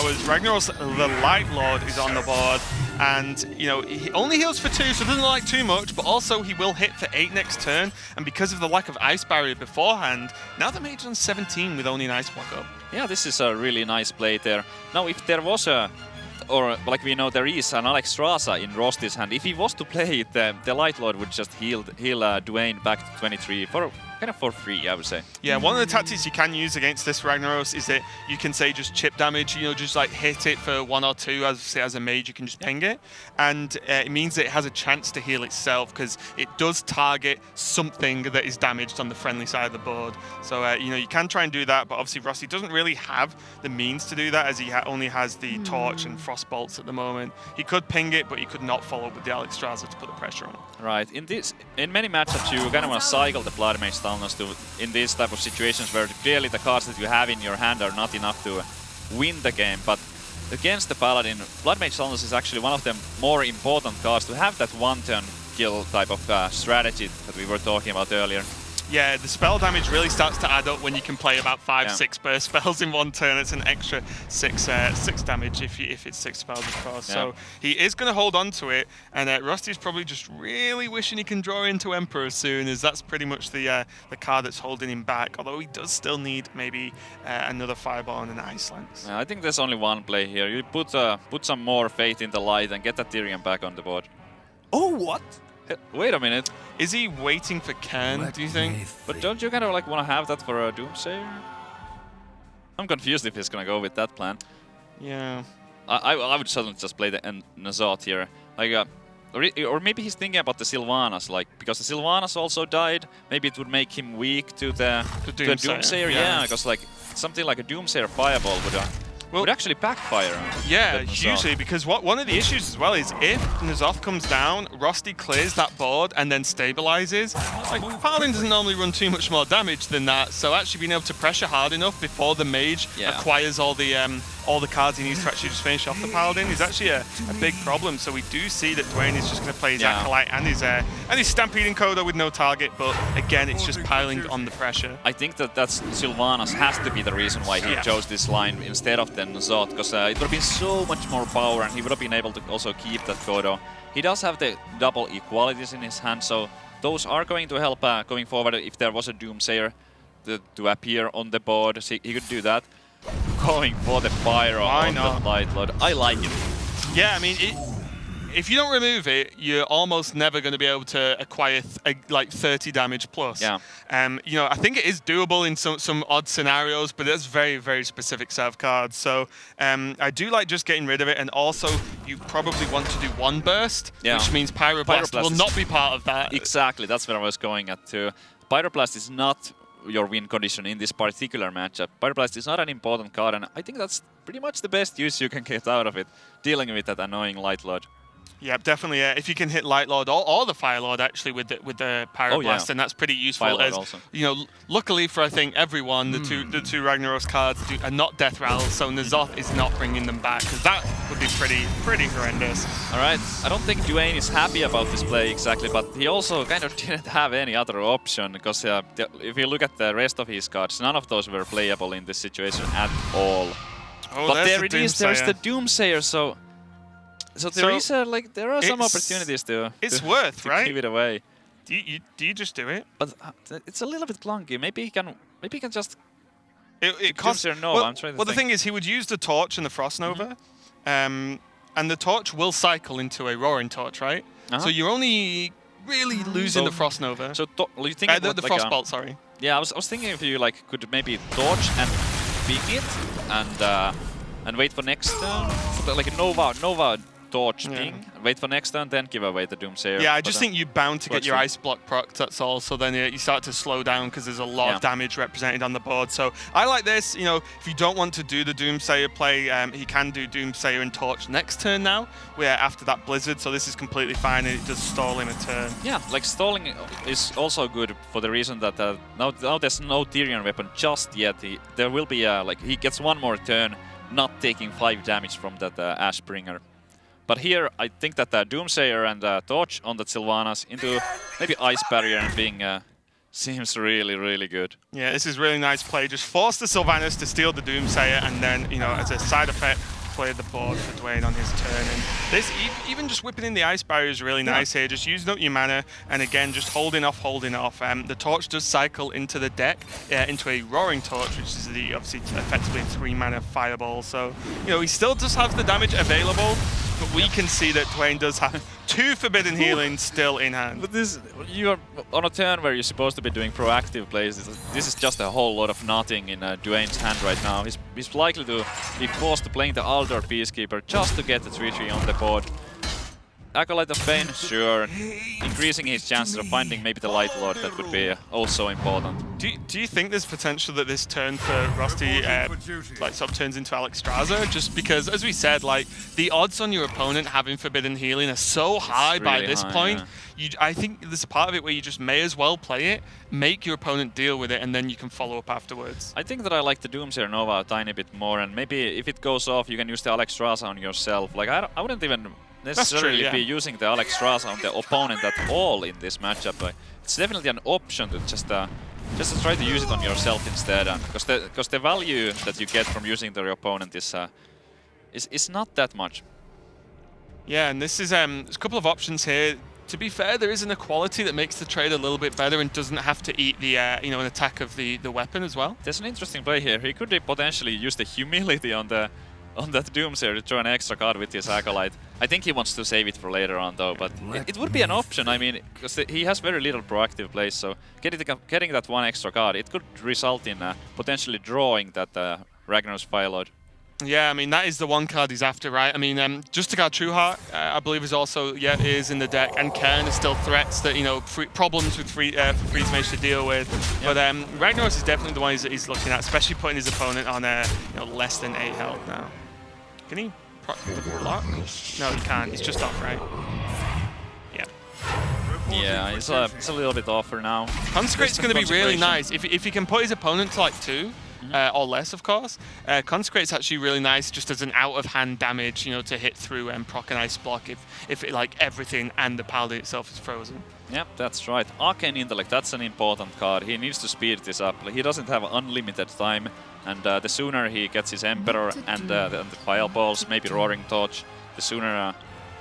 Ragnaros, the Light Lord, is on the board, and he only heals for 2, so it doesn't like too much, but also he will hit for 8 next turn, and because of the lack of Ice Barrier beforehand, now the Mage's on 17 with only an Ice Block up. Yeah, this is a really nice play there. Now, if there was or like we know there is an Alexstrasza in Rosty's hand, if he was to play it, the Light Lord would just heal Duane back to 23 kind of for free, I would say. Yeah, one of the tactics you can use against this Ragnaros is that you can say just chip damage, just like hit it for 1 or 2, as a mage you can just ping it, and it means that it has a chance to heal itself because it does target something that is damaged on the friendly side of the board. So you can try and do that, but obviously Rosty doesn't really have the means to do that as he only has the Torch and Frost Bolts at the moment. He could ping it, but he could not follow up with the Alexstrasza to put the pressure on. Right. In many matchups, you kind of want to cycle the Blood Mage Stalnos in these type of situations where clearly the cards that you have in your hand are not enough to win the game. But against the Paladin, Blood Mage Stalnos is actually one of the more important cards to have that one-turn kill type of strategy that we were talking about earlier. Yeah, the spell damage really starts to add up when you can play about 5-6 burst spells in one turn. It's an extra 6 damage if it's 6 spells, of course. Yeah. So he is going to hold on to it, and Rosty's probably just really wishing he can draw into Emperor soon, as that's pretty much the card that's holding him back. Although he does still need maybe another Fireball and an Ice Lance. I think there's only one play here. You put some more faith in the light and get that Tyrion back on the board. Oh, what? Wait a minute. Is he waiting for Cairn, do you think? But don't you kind of like want to have that for a Doomsayer? I'm confused if he's gonna go with that plan. Yeah. I would certainly just play the Nazot here. Like, or maybe he's thinking about the Sylvanas, like, because the Sylvanas also died. Maybe it would make him weak to the Doomsayer. Yeah, because like something like a Doomsayer Fireball would actually backfire. Yeah, usually, because one of the issues as well is if N'Zoth comes down, Rosty clears that board and then stabilizes. Like, Paladin doesn't normally run too much more damage than that, so actually being able to pressure hard enough before the mage acquires all the cards he needs to actually just finish off the Paladin is actually a big problem. So we do see that Duane is just going to play his Acolyte and his Stampeding Coda with no target, but again, it's just piling on the pressure. I think that's Sylvanas has to be the reason why he chose this line instead of the N'Zoth, because it would have been so much more power and he would have been able to also keep that Kodo. He does have the double equalities in his hand, so those are going to help going forward. If there was a Doomsayer to appear on the board, he could do that. Going for the Pyro on the Light Lord. I like it. Yeah, I mean, if you don't remove it, you're almost never going to be able to acquire like 30 damage plus. Yeah. I think it is doable in some odd scenarios, but it's very, very specific set of cards. So I do like just getting rid of it, and also you probably want to do one burst, which means Pyroblast will not be part of that. Exactly, that's where I was going at too. Pyroblast is not your win condition in this particular matchup. Pyroblast is not an important card, and I think that's pretty much the best use you can get out of it, dealing with that annoying Light Lord. Yeah, definitely. If you can hit Light Lord or the Fire Lord actually with the Pyroblast, then that's pretty useful. As luckily for I think everyone, the two Ragnaros cards are not death rattles, so N'Zoth is not bringing them back, because that would be pretty horrendous. All right, I don't think Duane is happy about this play exactly, but he also kind of didn't have any other option, because if you look at the rest of his cards, none of those were playable in this situation at all. Oh, but there it is. There's the Doomsayer. So there are some opportunities to give it away. Do you just do it? But it's a little bit clunky. Maybe he can just. It costs. I'm trying to think. The thing is, he would use the Torch and the Frost Nova, and the Torch will cycle into a Roaring Torch, right? So you're only really losing the Frost Nova. So you think the Frost Bolt, sorry. Yeah, I was thinking if you could maybe Torch and ping it and wait for next turn, like a Nova Torch ping, wait for next turn, then give away the Doomsayer. Yeah, I just think you're bound to get your Ice Block proc, that's all. So then you start to slow down because there's a lot of damage represented on the board. So I like this. If you don't want to do the Doomsayer play, he can do Doomsayer and Torch next turn now. We're after that Blizzard, so this is completely fine, and it does stall him a turn. Yeah, like stalling is also good for the reason that now there's no Tyrion weapon just yet. There will be he gets one more turn, not taking 5 damage from that Ashbringer. But here, I think that Doomsayer and Torch on that Sylvanas into maybe Ice Barrier and being seems really, really good. Yeah, this is really nice play. Just force the Sylvanas to steal the Doomsayer, and then, you know, as a side effect, play the board for Duane on his turn. And this, even just whipping in the Ice Barrier is really nice here. Just using up your mana, and again, just holding off. The Torch does cycle into the deck, into a Roaring Torch, which is the obviously effectively 3-mana fireball. So, you know, he still does have the damage available, but we can see that Duane does have 2 Forbidden Healing still in hand. But this, you're on a turn where you're supposed to be doing proactive plays. This is just a whole lot of nothing in Duane's hand right now. He's likely to be forced to playing the Aldor Peacekeeper just to get the 3-3 on the board. Acolyte of Pain, sure. Increasing his chances of finding maybe the Light Lord, that would be also important. Do you think there's potential that this turn for Rosty like sort of turns into Alexstrasza? Just because, as we said, like the odds on your opponent having Forbidden Healing are so high really by this point. Yeah. I think there's a part of it where you just may as well play it, make your opponent deal with it, and then you can follow up afterwards. I think that I like the Doomsayer Nova a tiny bit more, and maybe if it goes off, you can use the Alexstrasza on yourself. Like I wouldn't even necessarily be using the Alexstrasza on the opponent at all in this matchup. But it's definitely an option to just to try to use it on yourself instead, because the value that you get from using the opponent is not that much. Yeah, and this is there's a couple of options here. To be fair, there is an equality that makes the trade a little bit better and doesn't have to eat the you know, an attack of the weapon as well. There's an interesting play here. He could potentially use the humility on that Doomsayer to throw an extra card with his Acolyte. I think he wants to save it for later on though, but it would be an option. I mean, because he has very little proactive plays, so getting that one extra card, it could result in potentially drawing that Ragnaros Firelord. Yeah, I mean, that is the one card he's after, right? I mean, Just to Guard Trueheart, I believe, is also, is in the deck, and Cairn is still threats that, you know, problems with Freeze Mage to deal with. Yep. But Ragnaros is definitely the one he's looking at, especially putting his opponent on, you know, less than 8 health now. Can he block? No, he can't. He's just off, right? Yeah. Yeah, it's a little bit off for now. Consecrate's going to be really nice. If he can put his opponent to, like, 2, or less, of course. Consecrate's actually really nice just as an out-of-hand damage, you know, to hit through proc and Ice Block if it, like, everything and the Paladin itself is frozen. Yep, that's right. Arcane Intellect, that's an important card. He needs to speed this up. He doesn't have unlimited time, and the sooner he gets his Emperor and the Fireballs, maybe Roaring Torch, the sooner,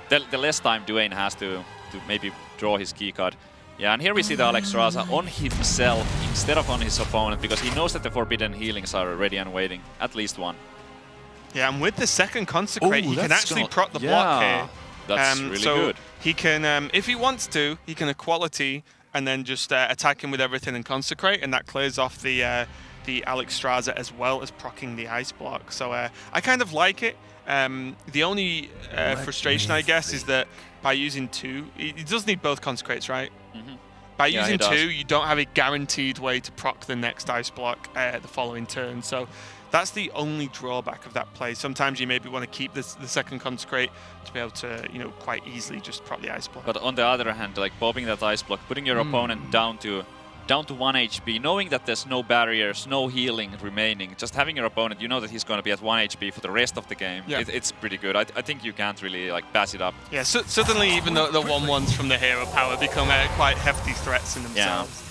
the less time Duane has to maybe draw his key card. Yeah, and here we see the Alexstrasza on himself instead of on his opponent, because he knows that the Forbidden Healings are ready and waiting. At least one. Yeah, and with the second Consecrate, he can actually proc the block here. That's really good. He can, if he wants to, he can Equality and then just attack him with everything and Consecrate, and that clears off the Alexstrasza as well as proccing the Ice Block. So I kind of like it. The only frustration, I guess, is that by using 2, he does need both Consecrates, right? Mm-hmm. By using 2, you don't have a guaranteed way to proc the next Ice Block the following turn. So that's the only drawback of that play. Sometimes you maybe want to keep the second Consecrate to be able to, you know, quite easily just proc the Ice Block. But on the other hand, like popping that Ice Block, putting your opponent down to 1 HP, knowing that there's no barriers, no healing remaining, just having your opponent, you know that he's going to be at 1 HP for the rest of the game. Yeah. It's pretty good. I think you can't really like pass it up. Yeah, so suddenly even the 1/1s from the hero power become quite hefty threats in themselves.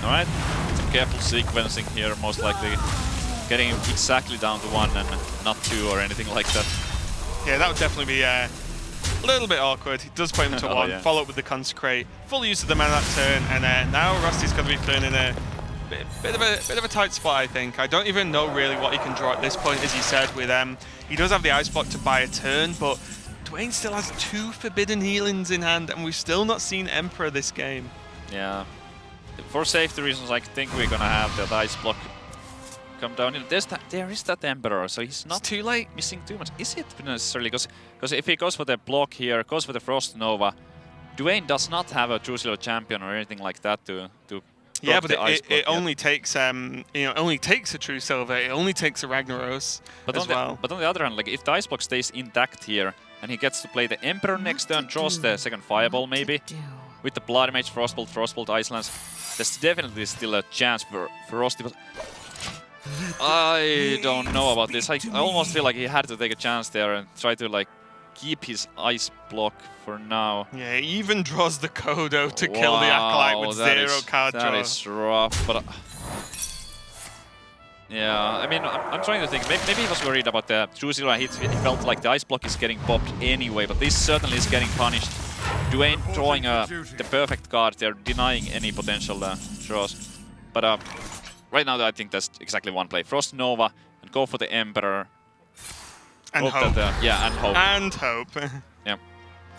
Yeah. Alright, some careful sequencing here, most likely getting him exactly down to 1 and not 2 or anything like that. Yeah, that would definitely be a little bit awkward. He does put him to 1, follow up with the Consecrate, full use of the mana that turn, and now Rosty's going to be playing in a bit of a tight spot, I think. I don't even know really what he can draw at this point, as you said. With he does have the Ice Block to buy a turn, but Duane still has 2 Forbidden Healings in hand, and we've still not seen Emperor this game. Yeah. For safety reasons, I think we're going to have that Ice Block come down. There is that Emperor, so he's not too late missing too much. Is it necessarily? Because if he goes for the block here, goes for the Frost Nova, Duane does not have a True Silver Champion or anything like that to yeah, but it only takes only takes a True Silver. It only takes a Ragnaros as well. But on the other hand, like if the Ice Block stays intact here and he gets to play the Emperor next turn, draws the second Fireball maybe with the Blood Mage, Frostbolt, Icelands, there's definitely still a chance for Rosty. But I don't know about this. I almost feel like he had to take a chance there and try to like keep his ice block for now. Yeah, he even draws the Kodo to kill the Acolyte with 0 card draw. That is rough, but... yeah, I mean, I'm trying to think. Maybe he was worried about the True Silver hit. He felt like the ice block is getting popped anyway, but this certainly is getting punished. Duane drawing the perfect card there, denying any potential draws. But right now, I think that's exactly one play. Frost Nova and go for the Emperor. And hope. Yeah, and hope. And hope. Yeah.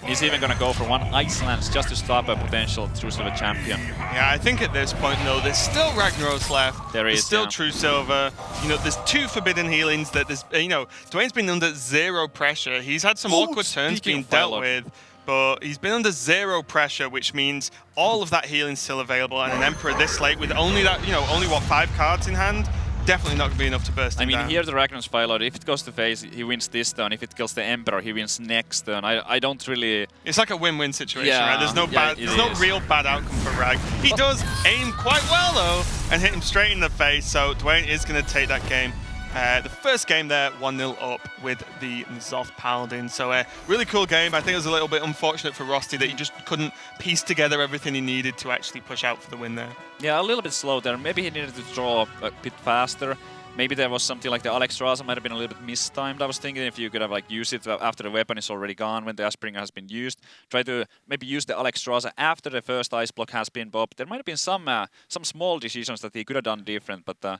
He's even gonna go for one Ice Lance just to stop a potential True Silver champion. Yeah, I think at this point, though, there's still Ragnaros left. There's still True Silver. You know, there's 2 Forbidden Healings that there's, you know, Duane's been under 0 pressure. He's had some awkward turns being dealt with, but he's been under 0 pressure, which means all of that healing's still available, and an Emperor this late with only that, you know, only what, 5 cards in hand? Definitely not going to be enough to burst him down. Here the Ragnaros file out. If it goes to face, he wins this turn. If it kills the Emperor, he wins next turn. I don't really... It's like a win-win situation, right? There's no real bad outcome for Rag. He does aim quite well, though, and hit him straight in the face, so Duane is going to take that game. The first game there, 1-0 up with the N'Zoth Paladin. So really cool game. I think it was a little bit unfortunate for Rosty that he just couldn't piece together everything he needed to actually push out for the win there. Yeah, a little bit slow there. Maybe he needed to draw a bit faster. Maybe there was something like the Alexstrasza might have been a little bit mistimed. I was thinking if you could have like used it after the weapon is already gone when the Aspringer has been used. Try to maybe use the Alexstrasza after the first ice block has been popped. There might have been some small decisions that he could have done different, but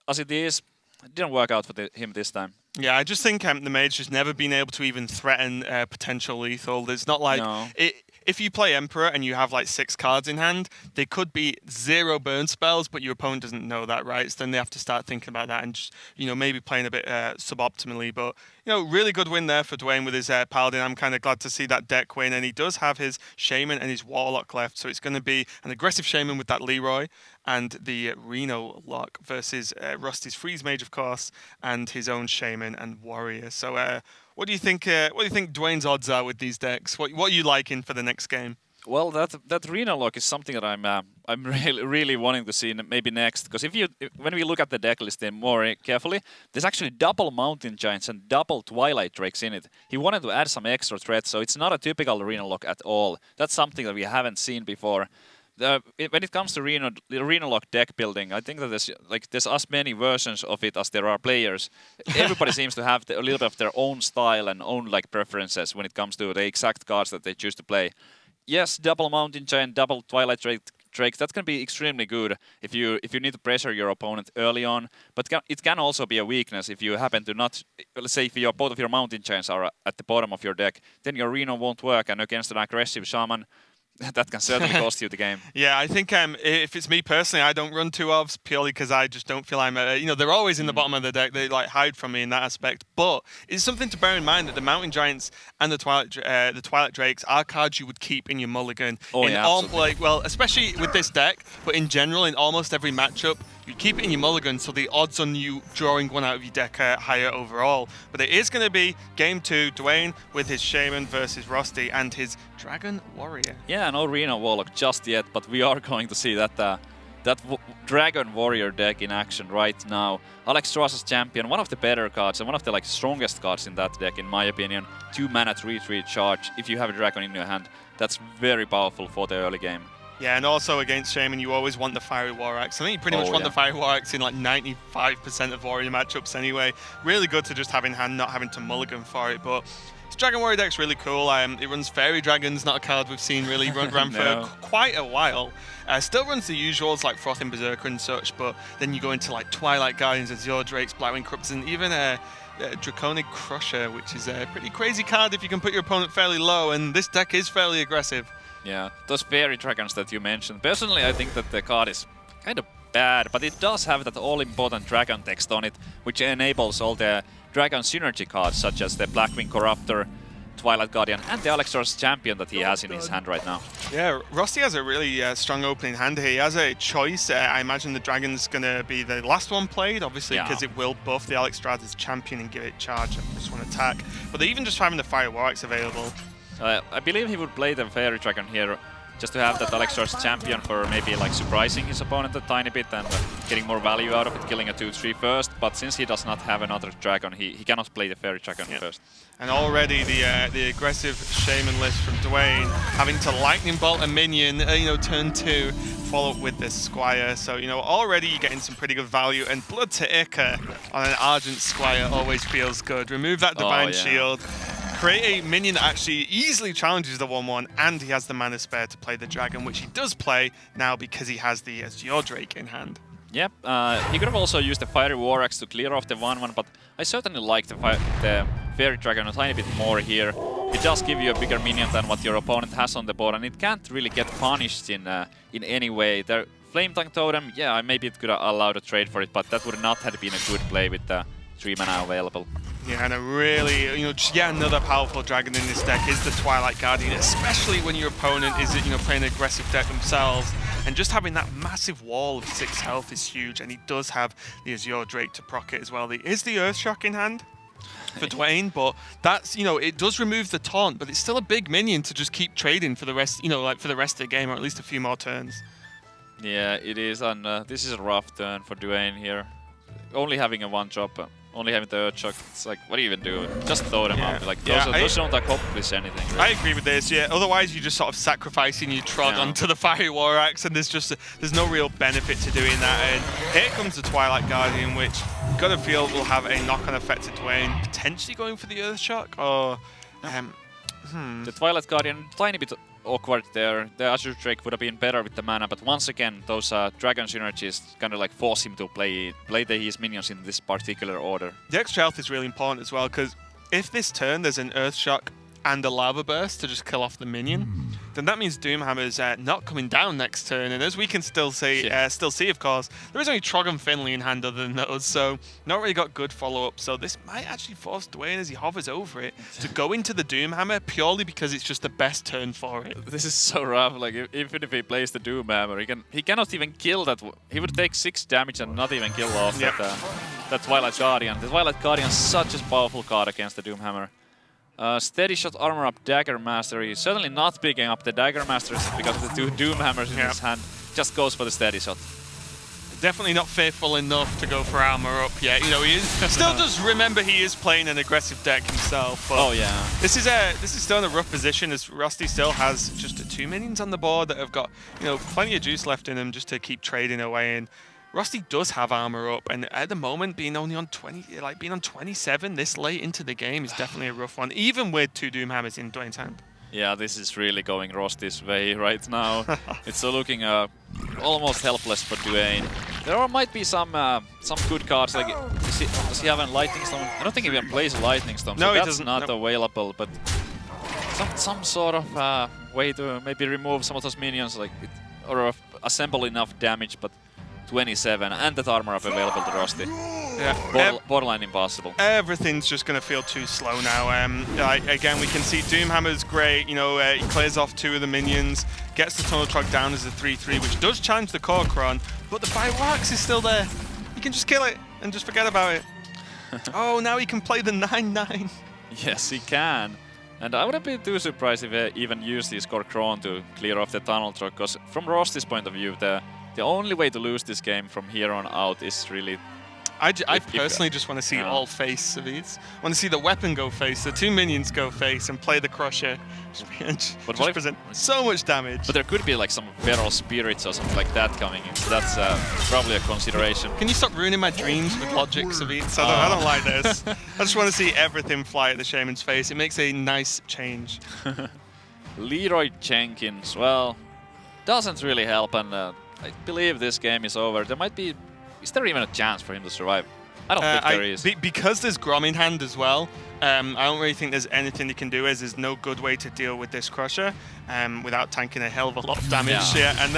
as it is, it didn't work out for him this time. Yeah, I just think the Mage's just never been able to even threaten potential lethal. There's not like... No. If you play Emperor and you have like 6 cards in hand, they could be 0 burn spells, but your opponent doesn't know that, right? So then they have to start thinking about that and just, you know, maybe playing a bit suboptimally. But, you know, really good win there for Duane with his Paladin. I'm kind of glad to see that deck win. And he does have his Shaman and his Warlock left. So it's going to be an aggressive Shaman with that Leroy and the Reno lock versus Rosty's Freeze Mage, of course, and his own Shaman and Warrior. So, what do you think? What do you think Duane's odds are with these decks? What are you liking for the next game? Well, that Reno lock is something that I'm really wanting to see maybe next, because when we look at the deck list more carefully, there's actually double Mountain Giants and double Twilight Drakes in it. He wanted to add some extra threats, so it's not a typical Reno lock at all. That's something that we haven't seen before. When it comes to Reno lock deck building, I think that there's as many versions of it as there are players. Everybody seems to have a little bit of their own style and own preferences when it comes to the exact cards that they choose to play. Yes, double Mountain Giant, double Twilight Drake, that can be extremely good if you need to pressure your opponent early on. But it can also be a weakness if you happen to not, let's say if both of your Mountain Giants are at the bottom of your deck, then your Reno won't work, and against an aggressive Shaman, that can certainly cost you the game. Yeah, I think if it's me personally, I don't run 2 ofs purely because I just don't feel I'm... you know, they're always in the bottom of the deck. They hide from me in that aspect. But it's something to bear in mind that the Mountain Giants and the Twilight Drakes are cards you would keep in your mulligan. Oh, yeah, absolutely. Well, especially with this deck, but in general, in almost every matchup, you keep it in your mulligan, so the odds on you drawing one out of your deck are higher overall. But it is going to be Game 2, Duane with his Shaman versus Rosty and his Dragon Warrior. Yeah, no Reno Warlock just yet, but we are going to see that Dragon Warrior deck in action right now. Alexstrasza's Champion, one of the better cards and one of the strongest cards in that deck, in my opinion. 2 mana 3/3 charge. If you have a Dragon in your hand, that's very powerful for the early game. Yeah, and also against Shaman, you always want the Fiery War Axe. I think you pretty much want the Fiery War Axe in 95% of Warrior matchups anyway. Really good to just have in hand, not having to mulligan for it. But this Dragon Warrior deck's really cool. It runs Fairy Dragons, not a card we've seen really ran for quite a while. Still runs the usuals like Frothing Berserker and such, but then you go into Twilight Guardians, Azure Drakes, Blackwing Corruptors, and even Draconic Crusher, which is a pretty crazy card if you can put your opponent fairly low, and this deck is fairly aggressive. Yeah, those Fairy Dragons that you mentioned. Personally, I think that the card is kind of bad, but it does have that all-important dragon text on it, which enables all the dragon synergy cards, such as the Blackwing Corruptor, Twilight Guardian, and the Alexstrasza's Champion that he has in his hand right now. Yeah, Rosty has a really strong opening hand here. He has a choice. I imagine the Dragon's going to be the last one played, obviously, because it will buff the Alexstrasza's Champion and give it charge and +1 attack. But even just having the Fire War Axe available... I believe he would play the Fairy Dragon here just to have that Alexstras's champion for maybe like surprising his opponent a tiny bit and getting more value out of it, killing a 2-3 first. But since he does not have another dragon, he cannot play the fairy dragon first. And already the aggressive Shaman list from Duane, having to lightning bolt a minion, turn 2, follow up with this Squire. So, already you're getting some pretty good value. And Blood to Ica on an Argent Squire always feels good. Remove that Divine Shield. Create a minion that actually easily challenges the 1-1, and he has the mana spare to play the dragon, which he does play now because he has the Azure Drake in hand. Yep, he could have also used the Fiery War Axe to clear off the 1-1, but I certainly like the Fairy Dragon a tiny bit more here. It does give you a bigger minion than what your opponent has on the board, and it can't really get punished in any way. The Flame Tongue Totem, yeah, maybe it could have allowed a trade for it, but that would not have been a good play with the 3 mana available. Yeah, and a really, just yet another powerful dragon in this deck is the Twilight Guardian, especially when your opponent is, playing an aggressive deck themselves. And just having that massive wall of 6 health is huge, and he does have the Azure Drake to proc it as well. There is the Earthshock in hand for Duane, but that's, it does remove the taunt, but it's still a big minion to just keep trading for the rest, for the rest of the game, or at least a few more turns. Yeah, it is, and this is a rough turn for Duane here. Only having a 1-drop. Only having the Earthshock, it's like, what do you even do? Just throw them up. Like, those don't accomplish anything. Really. I agree with this, yeah. Otherwise, you're just sort of sacrificing your Trog onto the Fiery War Axe, and there's no real benefit to doing that. And here comes the Twilight Guardian, which you've got to feel will have a knock-on effect to Duane, potentially going for the Earthshock, or... The Twilight Guardian, tiny bit awkward there. The Azure Drake would have been better with the mana, but once again, those dragon synergies kind of like force him to play his minions in this particular order. The extra health is really important as well, because if this turn there's an Earthshock and a Lava Burst to just kill off the minion, then that means Doomhammer's not coming down next turn. And as we can still see, of course, there is only Trog and Finley in hand other than those, so not really got good follow-up. So this might actually force Duane, as he hovers over it, to go into the Doomhammer purely because it's just the best turn for it. This is so rough. Like, even if he plays the Doomhammer, he cannot even kill that. He would take 6 damage and not even kill off that Twilight Guardian. The Twilight Guardian is such a powerful card against the Doomhammer. Steady Shot, Armor Up, Dagger Master. He's certainly not picking up the Dagger Masters because the 2 Doomhammers in his hand. Just goes for the Steady Shot. Definitely not faithful enough to go for Armor Up yet. He still does remember he is playing an aggressive deck himself. But this is still in a rough position, as Rosty still has just 2 minions on the board that have got plenty of juice left in them just to keep trading away. And Rosty does have Armor Up, and at the moment, being only on 27 this late into the game is definitely a rough one, even with 2 Doomhammers in Duane's hand. Yeah, this is really going Rosty's way right now. It's looking almost helpless for Duane. There might be some good cards. Like, does he have a Lightning Storm? I don't think he even plays a Lightning Storm, so that's not available. But some sort of way to maybe remove some of those minions, or assemble enough damage, but 27 and that Armor Up available to Rosty. Yeah, borderline impossible. Everything's just going to feel too slow now. Again, we can see Doomhammer's great. He clears off 2 of the minions, gets the Tunnel Trog down as a 3-3, which does challenge the Kor'kron, but the Fire War Axe is still there. You can just kill it and just forget about it. Oh, now he can play the 9-9. Yes, he can. And I wouldn't be too surprised if he even used his Kor'kron to clear off the Tunnel Trog, because from Rosty's point of view, the only way to lose this game from here on out is really... I personally just want to see all face of these. I want to see the weapon go face, the 2 minions go face, and play the Crusher. Just present so much damage. But there could be like some Feral Spirits or something like that coming in, so that's probably a consideration. Can you stop ruining my dreams with logic, Savitz? I don't like this. I just want to see everything fly at the Shaman's face. It makes a nice change. Leroy Jenkins, well, doesn't really help, and I believe this game is over. There might be... Is there even a chance for him to survive? I don't think there is. Because there's Grom in hand as well, I don't really think there's anything he can do, as there's no good way to deal with this Crusher without tanking a hell of a lot of damage. Yeah, and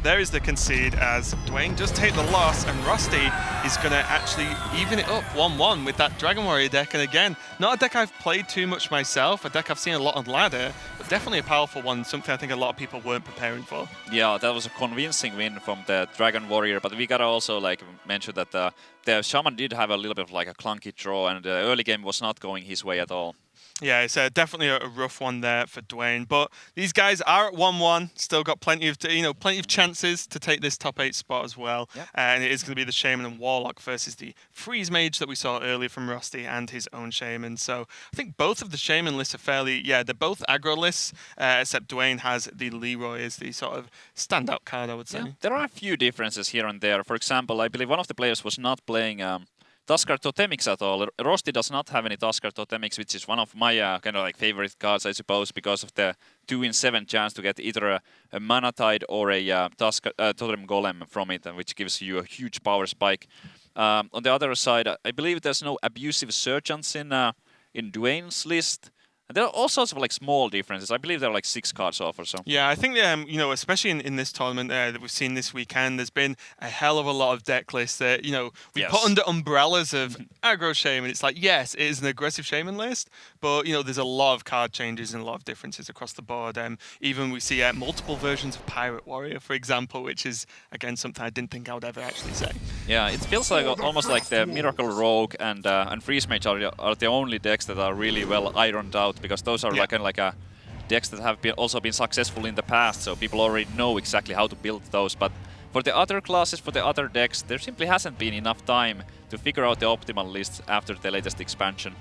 there is the concede, as Duane does take the loss, and Rosty is going to actually even it up 1-1 with that Dragon Warrior deck. And again, not a deck I've played too much myself, a deck I've seen a lot on ladder, but definitely a powerful one, something I think a lot of people weren't preparing for. Yeah, that was a convincing win from the Dragon Warrior, but we gotta also mention that the Shaman did have a little bit of a clunky draw, and the early game was not going his way at all. Yeah, it's definitely a rough one there for Duane, but these guys are at 1-1. Still got plenty of plenty of chances to take this top 8 spot as well. Yep. And it is going to be the Shaman and Warlock versus the Freeze Mage that we saw earlier from Rosty and his own Shaman. So I think both of the Shaman lists are fairly, they're both aggro lists, except Duane has the Leroy as the sort of standout card, I would say. Yeah. There are a few differences here and there. For example, I believe one of the players was not playing Tuskar Totemics at all. Rosty does not have any Tuskar Totemics, which is one of my kind of like favorite cards, I suppose, because of the 2 in 7 chance to get either a Mana Tide or a Totem Golem from it, which gives you a huge power spike. On the other side, I believe there's no Abusive Sergeants in Duane's list. And there are all sorts of like small differences. I believe there are like 6 cards off or so. Yeah, I think especially in this tournament that we've seen this weekend, there's been a hell of a lot of deck lists that we put under umbrellas of aggro shaman. It's like, yes, it is an aggressive shaman list, but there's a lot of card changes and a lot of differences across the board. Even we see multiple versions of Pirate Warrior, for example, which is again something I didn't think I would ever actually say. Yeah, it feels like almost like the Miracle Rogue and Freeze Mage are the only decks that are really well ironed out, because those are like decks that have also been successful in the past, so people already know exactly how to build those. But for the other classes, for the other decks, there simply hasn't been enough time to figure out the optimal lists after the latest expansion.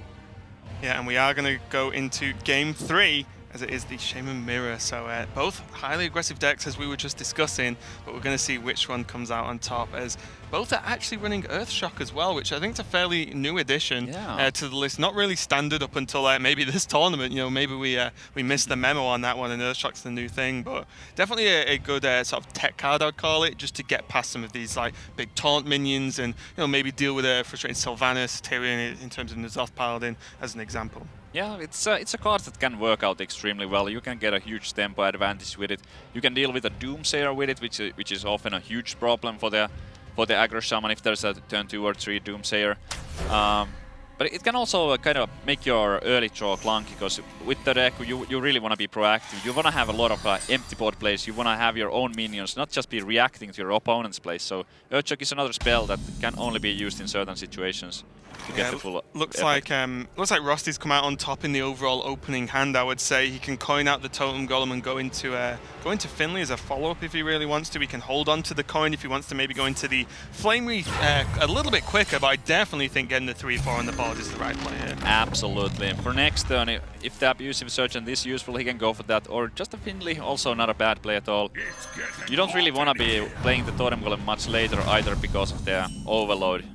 Yeah, and we are going to go into Game 3, as it is the Shaman Mirror. So both highly aggressive decks, as we were just discussing, but we're going to see which one comes out on top, as both are actually running Earthshock as well, which I think is a fairly new addition to the list. Not really standard up until maybe this tournament. Maybe we missed the memo on that one, and Earthshock's the new thing. But definitely a good sort of tech card, I'd call it, just to get past some of these like big taunt minions, and maybe deal with a frustrating Sylvanas, Tyrion in terms of N'Zoth Paladin, as an example. Yeah, it's a card that can work out extremely well. You can get a huge tempo advantage with it. You can deal with a Doomsayer with it, which is often a huge problem for the aggro shaman if there's a turn 2 or 3 Doomsayer. But it can also kind of make your early draw clunky, because with the deck you really want to be proactive. You want to have a lot of empty board plays. You want to have your own minions, not just be reacting to your opponent's plays. So Earthshock is another spell that can only be used in certain situations to get the full looks effect. like Rosty's come out on top in the overall opening hand. I would say he can coin out the Totem Golem and go into Finley as a follow-up if he really wants to. He can hold on to the coin if he wants to maybe go into the Flame Wreath a little bit quicker, but I definitely think getting the 3-4 on the board is the right play here. Absolutely. For next turn, if the Abusive Sergeant is useful, he can go for that, or just a Finley, also not a bad play at all. You don't really want to be playing the Totem Golem much later either, because of the overload.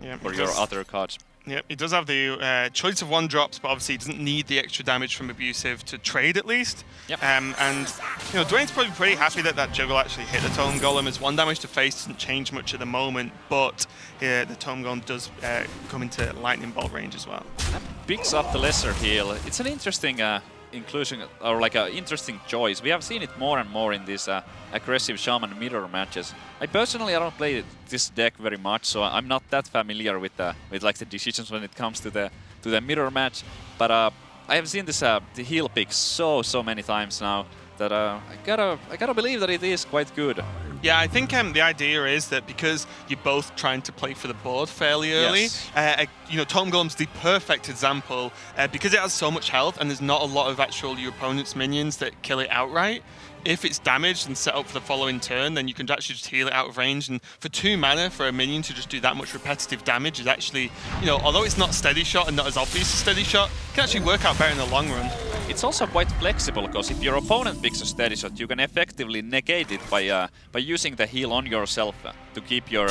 Yeah, for your other cards. Yep, he does have the choice of 1-drops, but obviously he doesn't need the extra damage from Abusive to trade at least. Yep. And Duane's probably pretty happy that juggle actually hit the Totem Golem, as 1 damage to face doesn't change much at the moment, but the Totem Golem does come into Lightning Bolt range as well. That picks up the lesser heal. It's an interesting inclusion, or like an interesting choice. We have seen it more and more in these aggressive shaman mirror matches. I don't play this deck very much, so I'm not that familiar with like the decisions when it comes to the mirror match. But I have seen this the heal pick so many times now that I gotta believe that it is quite good. Yeah, I think the idea is that because you're both trying to play for the board fairly early, Totem Golem's the perfect example because it has so much health and there's not a lot of actual your opponent's minions that kill it outright. If it's damaged and set up for the following turn, then you can actually just heal it out of range. And for 2 mana for a minion to just do that much repetitive damage is actually, although it's not steady shot and not as obvious as steady shot, it can actually work out better in the long run. It's also quite flexible, because if your opponent picks a steady shot, you can effectively negate it by using the heal on yourself to keep your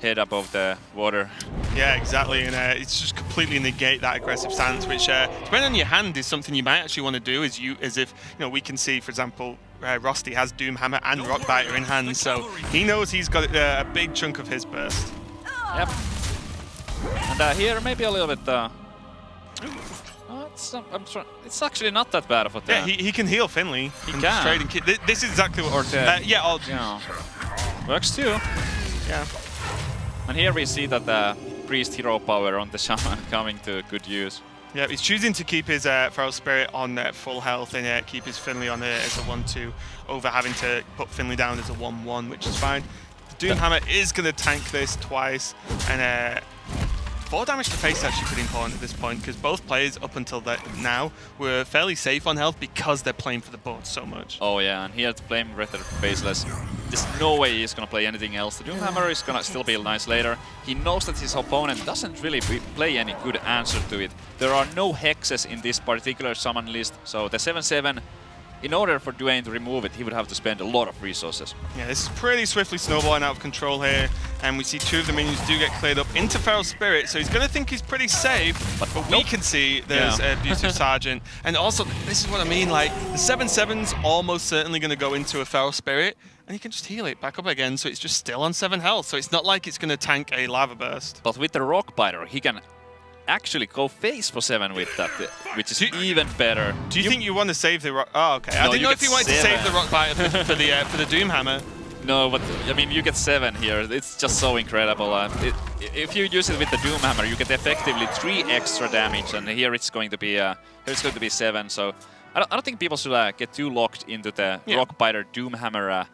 head above the water. Yeah, exactly, and it's just completely negate that aggressive stance, which depending on your hand is something you might actually want to do. As if we can see, for example, Rosty has Doomhammer and Rockbiter in hand, so he knows he's got a big chunk of his burst. Yep. And here maybe a little bit. It's actually not that bad of a turn. Yeah, he can heal Finley. He can. This is exactly what. Works too. Yeah. And here we see that the priest hero power on the shaman coming to good use. Yeah, he's choosing to keep his Feral Spirit on full health and keep his Finley on as a 1-2 over having to put Finley down as a 1-1, which is fine. The Doomhammer is going to tank this twice and 4 damage to face is actually pretty important at this point, because both players up until now were fairly safe on health because they're playing for the board so much. Oh yeah, and he had Flame Breather Faceless. There's no way he's gonna play anything else. The Doomhammer is gonna still be nice later. He knows that his opponent doesn't really play any good answer to it. There are no hexes in this particular summon list, so the 7/7, in order for Duane to remove it, he would have to spend a lot of resources. Yeah, this is pretty swiftly snowballing out of control here, and we see 2 of the minions do get cleared up into Feral Spirit, so he's going to think he's pretty safe, but we can see there's Abusive Sergeant. And also, this is what I mean, like, the 7/7's almost certainly going to go into a Feral Spirit, and you can just heal it back up again, so it's just still on 7 health, so it's not like it's going to tank a Lava Burst. But with the Rock Biter, he can actually go face for 7 with that, which is even better. Do you think you want to save the rock? Oh, okay. I didn't know if you wanted to save the Rock Biter for the Doomhammer. No, but I mean, you get 7 here. It's just so incredible. If you use it with the Doomhammer, you get effectively 3 extra damage, and here it's going to be 7. So I don't think people should get too locked into the Rock Biter Doomhammer.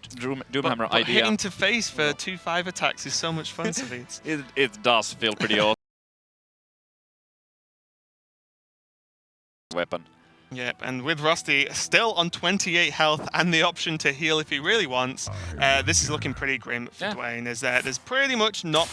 Doomhammer idea. Hitting to face for 2/5 attacks is so much fun to beat. It does feel pretty awesome. Weapon. Yep, and with Rosty still on 28 health and the option to heal if he really wants, this is looking pretty grim for Duane. There's pretty much not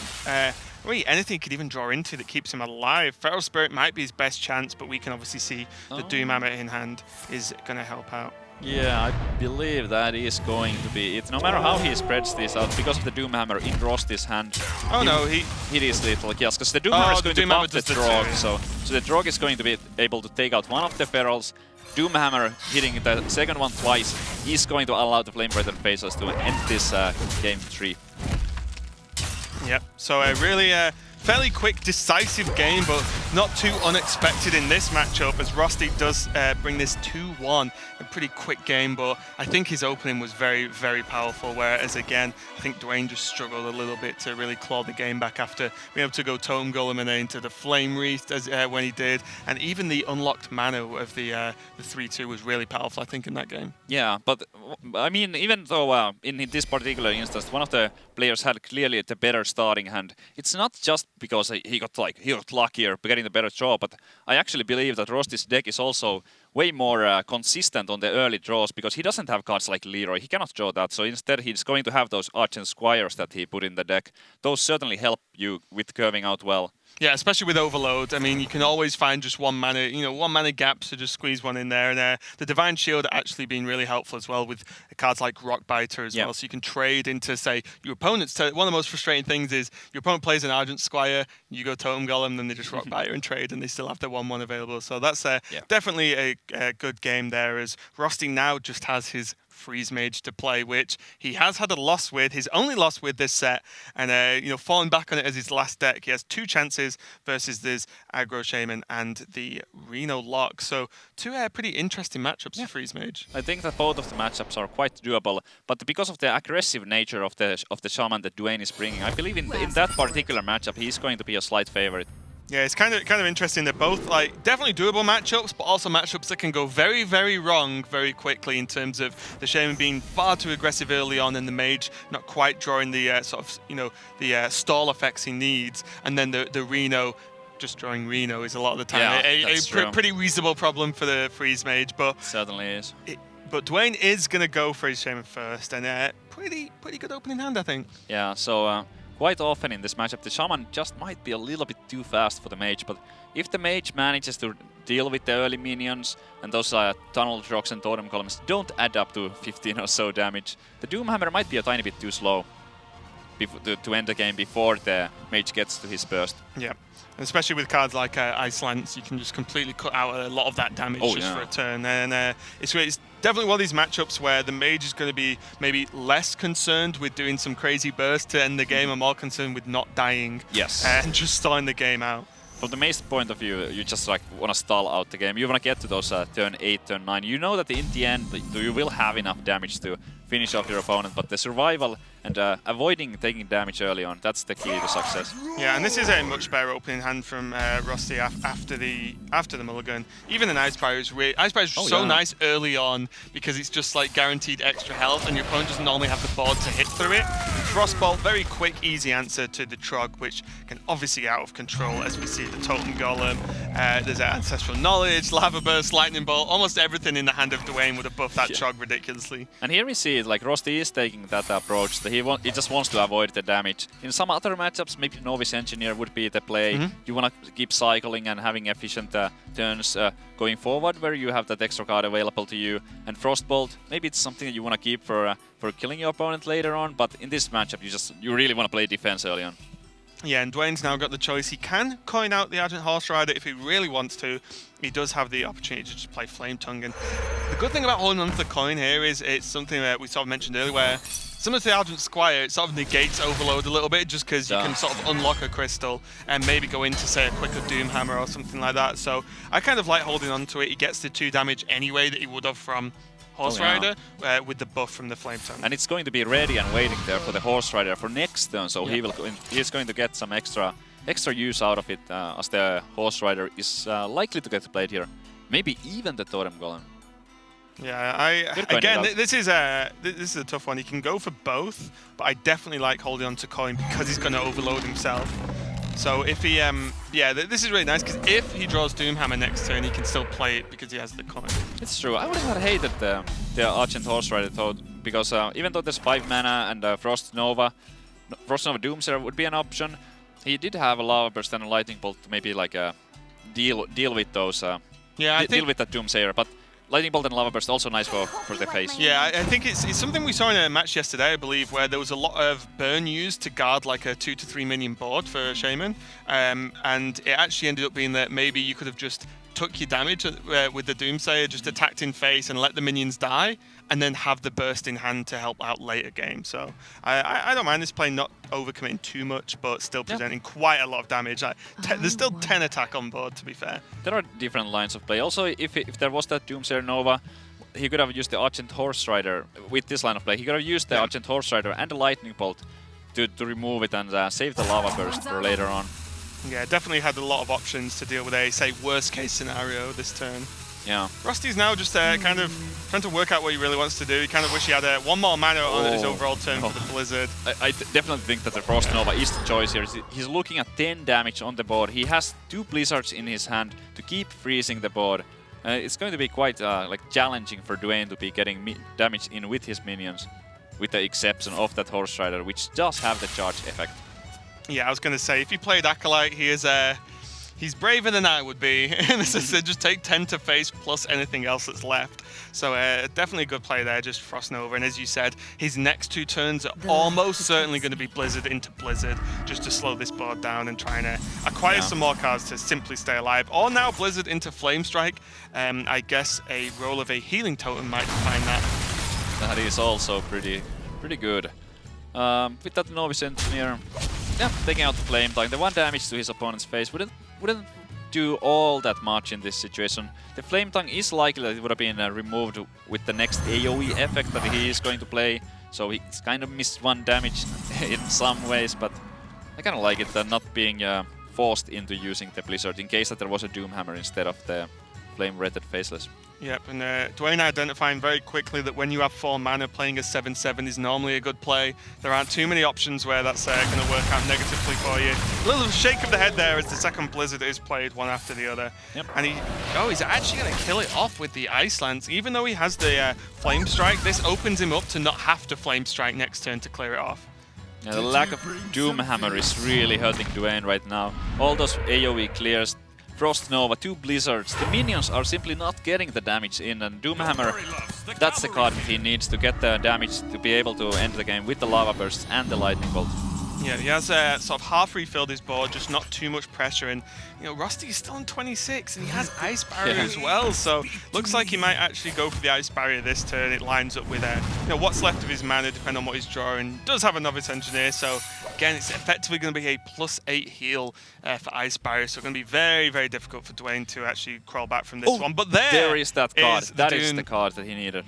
really anything he could even draw into that keeps him alive. Feral Spirit might be his best chance, but we can obviously see the Doomhammer in hand is going to help out. Yeah, I believe that is going to be it. No matter how he spreads this out, because of the Doomhammer in Rosty's hand. Oh no, he is lethal kills, because the Doomhammer is going to buff the Drog, so the Drog is going to be able to take out one of the Ferals. Doomhammer hitting the second one twice is going to allow the Flame Breather Faceless to end this game 3. Yep, so really fairly quick, decisive game, but not too unexpected in this matchup, as Rosty does bring this 2-1. A pretty quick game, but I think his opening was very, very powerful, whereas again, I think Duane just struggled a little bit to really claw the game back after being able to go Totem Golem and then into the Flame Wreath as, when he did, and even the unlocked mana of the 3-2 was really powerful, I think, in that game. Yeah, but I mean, even though in this particular instance, one of the players had clearly the better starting hand, it's not just because he got luckier getting the better draw, but I actually believe that Rosty's deck is also way more consistent on the early draws, because he doesn't have cards like Leroy. He cannot draw that, so instead he's going to have those Argent Squires that he put in the deck. Those certainly help you with curving out well. Yeah, especially with Overload. I mean, you can always find just one mana gaps to just squeeze one in there. And the Divine Shield actually been really helpful as well with cards like Rock Biter as well. So you can trade into, say, your opponent's. One of the most frustrating things is your opponent plays an Argent Squire, you go Totem Golem, then they just Rock Biter and trade, and they still have their 1/1 available. So that's definitely a good game there, as Rosty now just has his Freeze Mage to play, which he has had a loss with, his only loss with this set, and falling back on it as his last deck. He has 2 chances versus this Aggro Shaman and the Reno Lock. So 2 pretty interesting matchups for Freeze Mage. I think that both of the matchups are quite doable, but because of the aggressive nature of the Shaman that Duane is bringing, I believe in that particular matchup he's going to be a slight favorite. Yeah, it's kind of interesting. They're both definitely doable matchups, but also matchups that can go very, very wrong very quickly, in terms of the Shaman being far too aggressive early on and the Mage not quite drawing the the stall effects he needs, and then the Reno just drawing Reno is a lot of the time a pretty reasonable problem for the Freeze Mage, but certainly is. But Duane is gonna go for his Shaman first, and pretty good opening hand, I think. Yeah, so. Quite often in this matchup, the Shaman just might be a little bit too fast for the Mage, but if the Mage manages to deal with the early minions, and those Tunnel Drogs and Totem Columns don't add up to 15 or so damage, the Doomhammer might be a tiny bit too slow to end the game before the Mage gets to his burst. Yeah, and especially with cards like Ice Lance, you can just completely cut out a lot of that damage for a turn. And it's definitely one of these matchups where the Mage is going to be maybe less concerned with doing some crazy burst to end the game, and more concerned with not dying. Yes. And just stalling the game out. From the Mage's point of view, you just want to stall out the game. You want to get to those turn 8, turn 9. You know that in the end you will have enough damage to finish off your opponent, but the survival and avoiding taking damage early on, that's the key to success. Yeah, and this is a much better opening hand from Rosty after the mulligan. Even an Ice Fire is so nice early on, because it's just guaranteed extra health, and your opponent doesn't normally have the board to hit through it. Frostbolt, very quick, easy answer to the Trog, which can obviously get out of control as we see the Totem Golem. There's Ancestral Knowledge, Lava Burst, Lightning Bolt, almost everything in the hand of Duane would have buffed that Trog ridiculously. And here we see it, like Rosty is taking that approach, that he just wants to avoid the damage. In some other matchups, maybe Novice Engineer would be the play. You want to keep cycling and having efficient turns going forward, where you have that extra card available to you. And Frostbolt, maybe it's something that you want to keep for killing your opponent later on, but in this matchup you really want to play defense early on. Yeah, and Duane's now got the choice. He can coin out the Argent Horse Rider if he really wants to. He does have the opportunity to just play Flame Tongue. And the good thing about holding onto the coin here is it's something that we sort of mentioned earlier, where similar to the Argent Squire, it sort of negates Overload a little bit, just because you can sort of unlock a crystal and maybe go into, say, a quicker Doomhammer or something like that. So I kind of like holding onto it. He gets the 2 damage anyway that he would have from Horse Rider with the buff from the Flame Tongue. And it's going to be ready and waiting there for the Horse Rider for next turn, so he's going to get some extra use out of it as the Horse Rider is likely to get played here. Maybe even the Totem Golem. Yeah, again, this is a tough one. He can go for both, but I definitely like holding on to coin because he's going to overload himself. So if he, this is really nice because if he draws Doomhammer next turn, he can still play it because he has the coin. It's true. I would have hated the Argent Horse Rider though, because even though there's 5 mana and Frost Nova Doomsayer would be an option, he did have a Lava Burst and a Lightning Bolt to maybe like deal with those. Deal with that Doomsayer, but Lightning Bolt and Lava Burst also nice for the face. Yeah, I think it's something we saw in a match yesterday, I believe, where there was a lot of burn used to guard like a 2 to 3 minion board for Shaman, and it actually ended up being that maybe you could have just took your damage with the Doomsayer, just attacked in face and let the minions die, and then have the burst in hand to help out later game. So I don't mind this play not overcommitting too much, but still presenting quite a lot of damage. There's still 10 attack on board, to be fair. There are different lines of play. Also, if there was that Doomsayer Nova, he could have used the Argent Horse Rider with this line of play. He could have used the Argent Horse Rider and the Lightning Bolt to remove it and save the Lava Burst for later on. Yeah, definitely had a lot of options to deal with a, say, worst-case scenario this turn. Yeah. Rosty's now just kind of trying to work out what he really wants to do. He kind of wish he had one more mana on his overall turn for the Blizzard. I definitely think that the Frost Nova is the choice here. He's looking at 10 damage on the board. He has 2 Blizzards in his hand to keep freezing the board. It's going to be quite challenging for Duane to be getting damage in with his minions, with the exception of that Horse Rider, which does have the charge effect. Yeah, I was going to say, if he played Acolyte, he's braver than I would be. Just take 10 to face plus anything else that's left. So definitely a good play there, just Frost Nova. And as you said, his next 2 turns are almost certainly going to be Blizzard into Blizzard, just to slow this board down and try and acquire some more cards to simply stay alive. Or now Blizzard into Flame Strike. I guess a roll of a Healing Totem might define that. That is also pretty good. With that Novice Engineer, taking out the Flame Tongue, the 1 damage to his opponent's face wouldn't do all that much in this situation. The Flame Tongue is likely that it would have been removed with the next AoE effect that he is going to play, so he's kind of missed 1 damage in some ways, but I kind of like it not being forced into using the Blizzard in case that there was a Doomhammer instead of the Flame-rated Faceless. Yep, and Duane identifying very quickly that when you have 4 mana, playing a 7/7 is normally a good play. There aren't too many options where that's going to work out negatively for you. A little shake of the head there as the second Blizzard is played one after the other. Yep. And he's actually going to kill it off with the Ice Lance. Even though he has the Flame Strike, this opens him up to not have to Flame Strike next turn to clear it off. Yeah, the lack of Doomhammer is really hurting Duane right now. All those AoE clears, Frost Nova, 2 Blizzards. The minions are simply not getting the damage in, and Doomhammer, that's the card that he needs to get the damage to be able to end the game with the Lava Burst and the Lightning Bolt. Yeah, he has sort of half refilled his board, just not too much pressure, and Rosty is still on 26, and he has Ice Barrier as well, so looks like he might actually go for the Ice Barrier this turn. It lines up with what's left of his mana, depending on what he's drawing. Does have a Novice Engineer, so again, it's effectively going to be a +8 heal for Ice Barrier, so it's going to be very, very difficult for Duane to actually crawl back from this one. But there is that card. That is the card that he needed.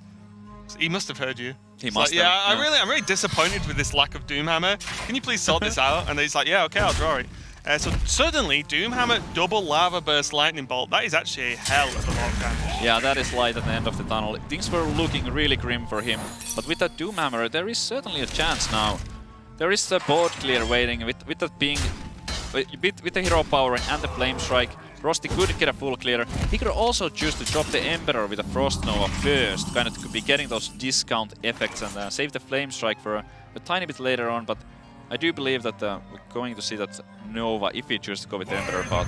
He must have heard you. He must have. Yeah, I'm really disappointed with this lack of Doomhammer. Can you please sort this out? And he's like, yeah, okay, I'll draw it. So suddenly, Doomhammer, double Lava Burst, Lightning Bolt. That is actually a hell of a lot of damage. Yeah, that is light at the end of the tunnel. Things were looking really grim for him. But with that Doomhammer, there is certainly a chance now there is a board clear waiting with that being with the hero power and the flame strike. Rosty could get a full clear. He could also choose to drop the Emperor with a Frost Nova first, kind of could be getting those discount effects and save the flame strike for a tiny bit later on. But I do believe that we're going to see that Nova if he chooses to go with the Emperor path.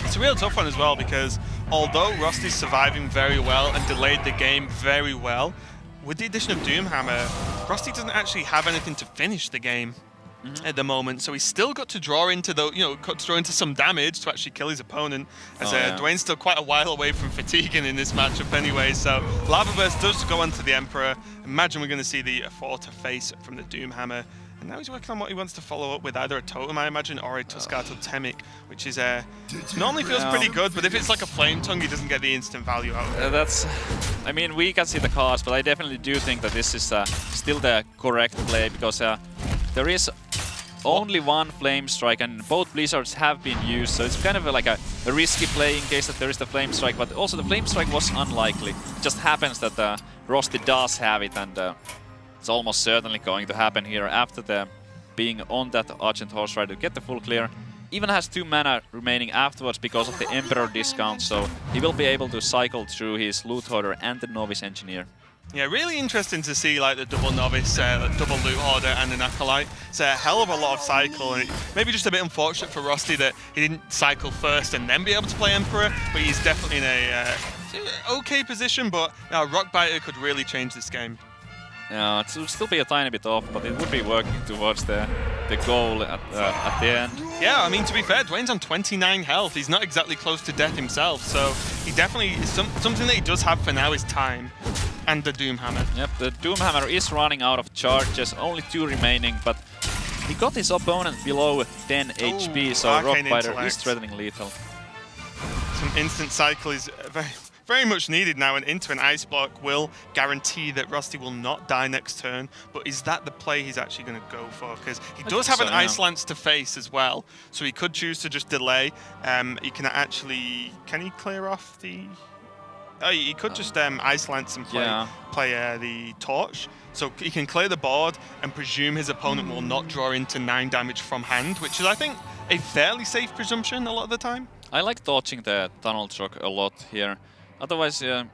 It's a real tough one as well, because although Rosty's surviving very well and delayed the game very well, with the addition of Doomhammer, Rosty doesn't actually have anything to finish the game at the moment, so he's still got to draw into some damage to actually kill his opponent, as Duane's still quite a while away from fatiguing in this matchup anyway. So Lava Burst does go onto the Emperor. Imagine we're going to see the Forta face from the Doomhammer. And now he's working on what he wants to follow up with, either a Totem, I imagine, or a Tuscato Temic, which is normally feels pretty good, but if it's like a Flame Tongue, he doesn't get the instant value out of it. I mean, we can see the cost, but I definitely do think that this is still the correct play, because there is only one Flame Strike, and both Blizzards have been used, so it's kind of like a risky play in case that there is the Flame Strike, but also the Flame Strike was unlikely. It just happens that Rosty does have it, and it's almost certainly going to happen here after being on that Argent Horse Rider to get the full clear. Even has 2 mana remaining afterwards because of the Emperor discount, so he will be able to cycle through his Loot Hoarder and the Novice Engineer. Yeah, really interesting to see like the double Novice, double Loot Hoarder and an Acolyte. It's a hell of a lot of cycle, and maybe just a bit unfortunate for Rosty that he didn't cycle first and then be able to play Emperor, but he's definitely in a okay position, but Rockbiter could really change this game. Yeah, it will still be a tiny bit off, but it would be working towards the goal at the end. Yeah, I mean, to be fair, Duane's on 29 health. He's not exactly close to death himself, so he definitely something that he does have for now is time and the Doomhammer. Yep, the Doomhammer is running out of charges, only 2 remaining, but he got his opponent below 10 HP, so Rockbiter is threatening lethal. Some instant cycle is very much needed now, and into an Ice Block will guarantee that Rosty will not die next turn. But is that the play he's actually going to go for? Because he does have an Ice Lance to face as well, so he could choose to just delay. He can actually... Can he clear off the... Oh, he could just Ice Lance and play the Torch. So he can clear the board and presume his opponent will not draw into 9 damage from hand, which is, I think, a fairly safe presumption a lot of the time. I like dodging the Tunnel Truck a lot here. Otherwise, you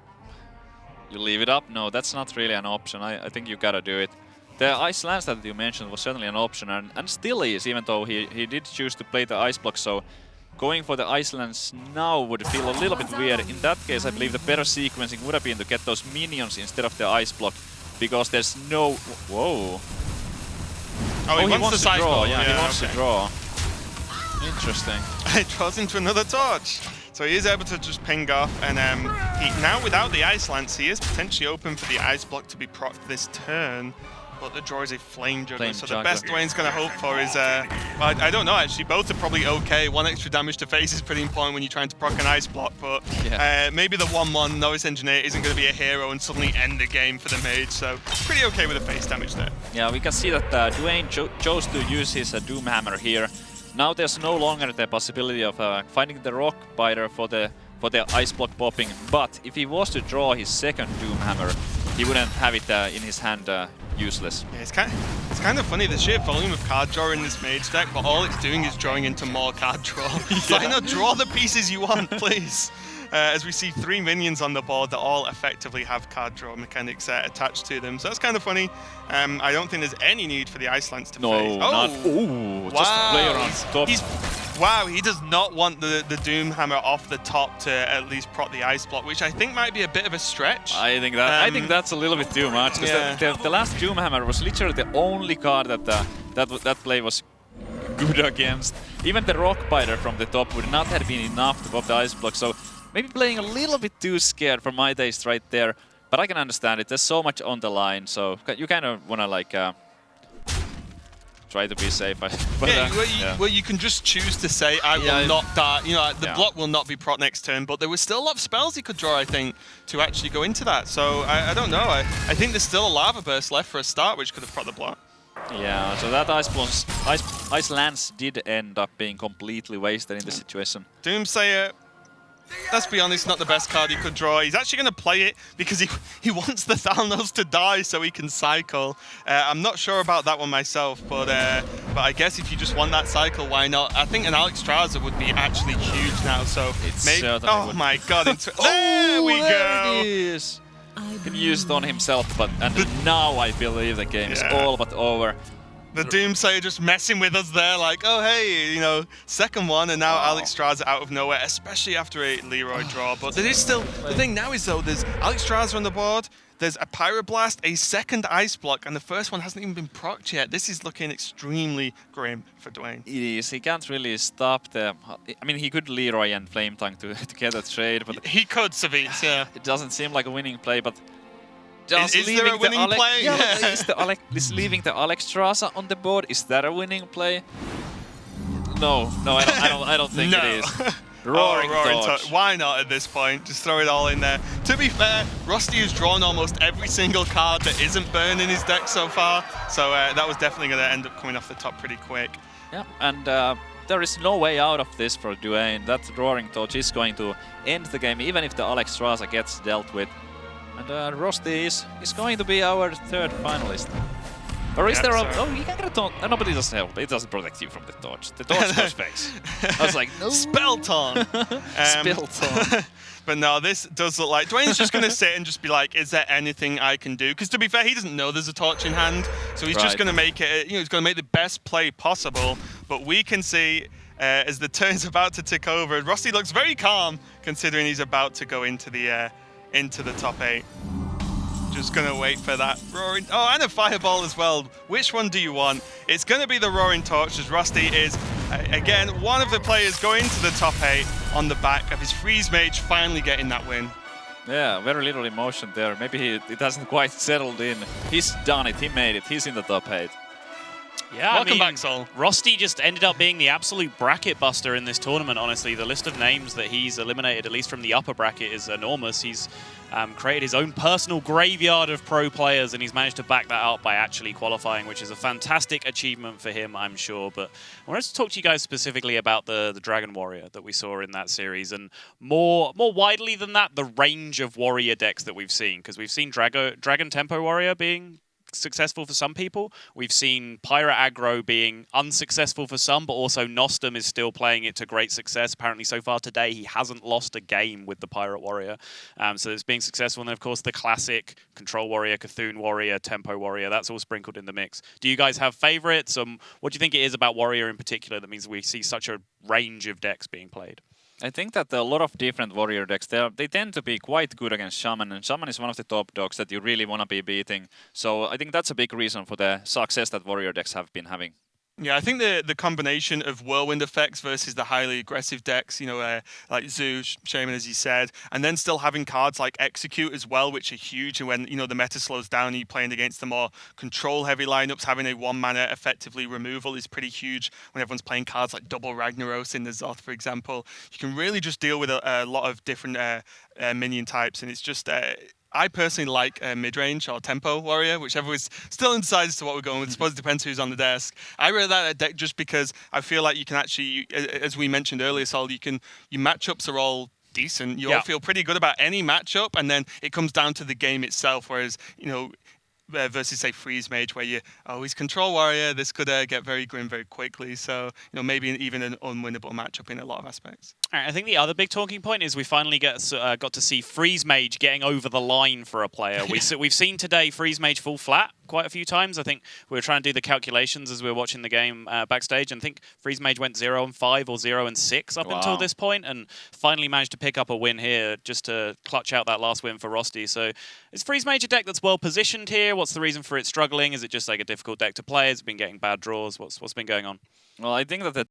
leave it up. No, that's not really an option. I think you gotta do it. The Ice Lance that you mentioned was certainly an option, and still is, even though he did choose to play the Ice Block. So going for the Ice Lance now would feel a little bit weird. In that case, I believe the better sequencing would have been to get those minions instead of the Ice Block, because there's no... Whoa. Oh, he wants to draw. Yeah, he wants to draw. Interesting. It draws into another Torch. So he is able to just ping off, and now without the Ice Lance, he is potentially open for the Ice Block to be procced this turn. But the draw is a Flame Juggler, so the best Duane's going to hope for is, well, I don't know actually, both are probably okay. 1 extra damage to face is pretty important when you're trying to proc an Ice Block, but maybe the 1-1 Novice Engineer isn't going to be a hero and suddenly end the game for the Mage, so pretty okay with the face damage there. Yeah, we can see that Duane chose to use his Doomhammer here. Now there's no longer the possibility of finding the Rockbiter for the Ice Block popping, but if he was to draw his second Doomhammer, he wouldn't have it in his hand useless. Yeah, it's kind of funny, the sheer volume of card draw in this Mage deck, but all it's doing is drawing into more card draw. It's like, no, draw the pieces you want, please. As we see 3 minions on the board that all effectively have card draw mechanics attached to them. So that's kind of funny. I don't think there's any need for the Ice Lance to face. Not. Ooh, wow. Just play around top. Wow, he does not want the Doomhammer off the top to at least proc the Ice Block, which I think might be a bit of a stretch. I think that's a little bit too much, because the last Doomhammer was literally the only card that play was good against. Even the Rockbiter from the top would not have been enough to pop the Ice Block, so maybe playing a little bit too scared for my taste right there, but I can understand it. There's so much on the line, so you kind of want to like try to be safe. But, well, you can just choose to say, I will not die. You know, the block will not be proc next turn, but there was still a lot of spells he could draw, I think, to actually go into that. So I don't know. I think there's still a Lava Burst left for a start, which could have proc the block. Yeah, so that Ice Lance did end up being completely wasted in the situation. Doomsayer let's be honest, not the best card he could draw. He's actually going to play it because he wants the Thalnos to die so he can cycle. I'm not sure about that one myself, but I guess if you just want that cycle, why not? I think an Alexstrasza would be actually huge now. So maybe. Oh my God! There we go. There it is. He can use it on himself, and now I believe the game is all but over. The Doomslayer just messing with us there, like, oh hey, you know, second one, and now Alexstrasza out of nowhere, especially after a Leroy draw. But there is still, the thing now is though, there's Alexstrasza on the board, there's a Pyroblast, a second Ice Block, and the first one hasn't even been procced yet. This is looking extremely grim for Duane. It is. He can't really stop the... I mean, he could Leroy and Flame Tongue to get a trade, but... He could, Savitz, yeah. It doesn't seem like a winning play, but... Is there a winning play? Yeah, is leaving the Alexstrasza on the board, is that a winning play? No, I don't think it is. Roaring Torch. Why not at this point? Just throw it all in there. To be fair, Rosty has drawn almost every single card that isn't burned in his deck so far, so that was definitely going to end up coming off the top pretty quick. Yeah, and there is no way out of this for Duane. That Roaring Torch is going to end the game, even if the Alexstrasza gets dealt with. And Rosty is going to be our third finalist. Or is there a... Oh, you can get a taunt. No, but it doesn't help. It doesn't protect you from the torch. The torch goes face. I was like, no. Spell taunt. Spell taunt. But no, this does look like... Duane's just going to sit and just be like, is there anything I can do? Because to be fair, he doesn't know there's a torch in hand. So he's just going to make it... You know, he's going to make the best play possible. But we can see... as the turn's about to tick over, Rosty looks very calm, considering he's about to go into the top 8. Just gonna wait for that Roaring... Oh, and a Fireball as well. Which one do you want? It's gonna be the Roaring Torch, as Rosty is, again, one of the players going to the top 8 on the back of his Freeze Mage finally getting that win. Yeah, very little emotion there. Maybe it hasn't quite settled in. He's done it, he made it, he's in the top 8. Yeah, Welcome back, Sol. Rosty just ended up being the absolute bracket buster in this tournament, honestly. The list of names that he's eliminated, at least from the upper bracket, is enormous. He's created his own personal graveyard of pro players, and he's managed to back that up by actually qualifying, which is a fantastic achievement for him, I'm sure. But I wanted to talk to you guys specifically about the Dragon Warrior that we saw in that series, and more widely than that, the range of warrior decks that we've seen, because we've seen Dragon Tempo Warrior being successful for some people. We've seen Pyra Aggro being unsuccessful for some, but also Nostum is still playing it to great success. Apparently so far today he hasn't lost a game with the Pirate Warrior. So it's being successful. And then of course the classic Control Warrior, Cthulhu Warrior, Tempo Warrior, that's all sprinkled in the mix. Do you guys have favorites? What do you think it is about Warrior in particular that means we see such a range of decks being played? I think that a lot of different warrior decks, they tend to be quite good against Shaman, and Shaman is one of the top dogs that you really want to be beating. So I think that's a big reason for the success that warrior decks have been having. Yeah, I think the combination of whirlwind effects versus the highly aggressive decks, you know, like Zoo, Shaman, as you said, and then still having cards like Execute as well, which are huge. And when, you know, the meta slows down and you're playing against the more control-heavy lineups, having a 1-mana effectively removal is pretty huge. When everyone's playing cards like Double Ragnaros in the Zoth, for example, you can really just deal with a lot of different minion types, and it's just... I personally like mid-range or tempo warrior, whichever is still undecided as to what we're going with. I suppose it depends who's on the desk. I really like that deck just because I feel like you can actually, as we mentioned earlier, Sol, your matchups are all decent. You all feel pretty good about any matchup, and then it comes down to the game itself. Whereas, you know, versus say Freeze Mage, where he's Control Warrior, this could get very grim very quickly. So, you know, maybe even an unwinnable matchup in a lot of aspects. I think the other big talking point is we finally got to see Freeze Mage getting over the line for a player. We've seen today Freeze Mage fall flat quite a few times. I think we were trying to do the calculations as we were watching the game backstage, and I think Freeze Mage went 0-5 or 0-6 up until this point, and finally managed to pick up a win here just to clutch out that last win for Rosty. So is Freeze Mage a deck that's well positioned here? What's the reason for it struggling? Is it just like a difficult deck to play? Has it been getting bad draws? What's been going on? Well, I think that the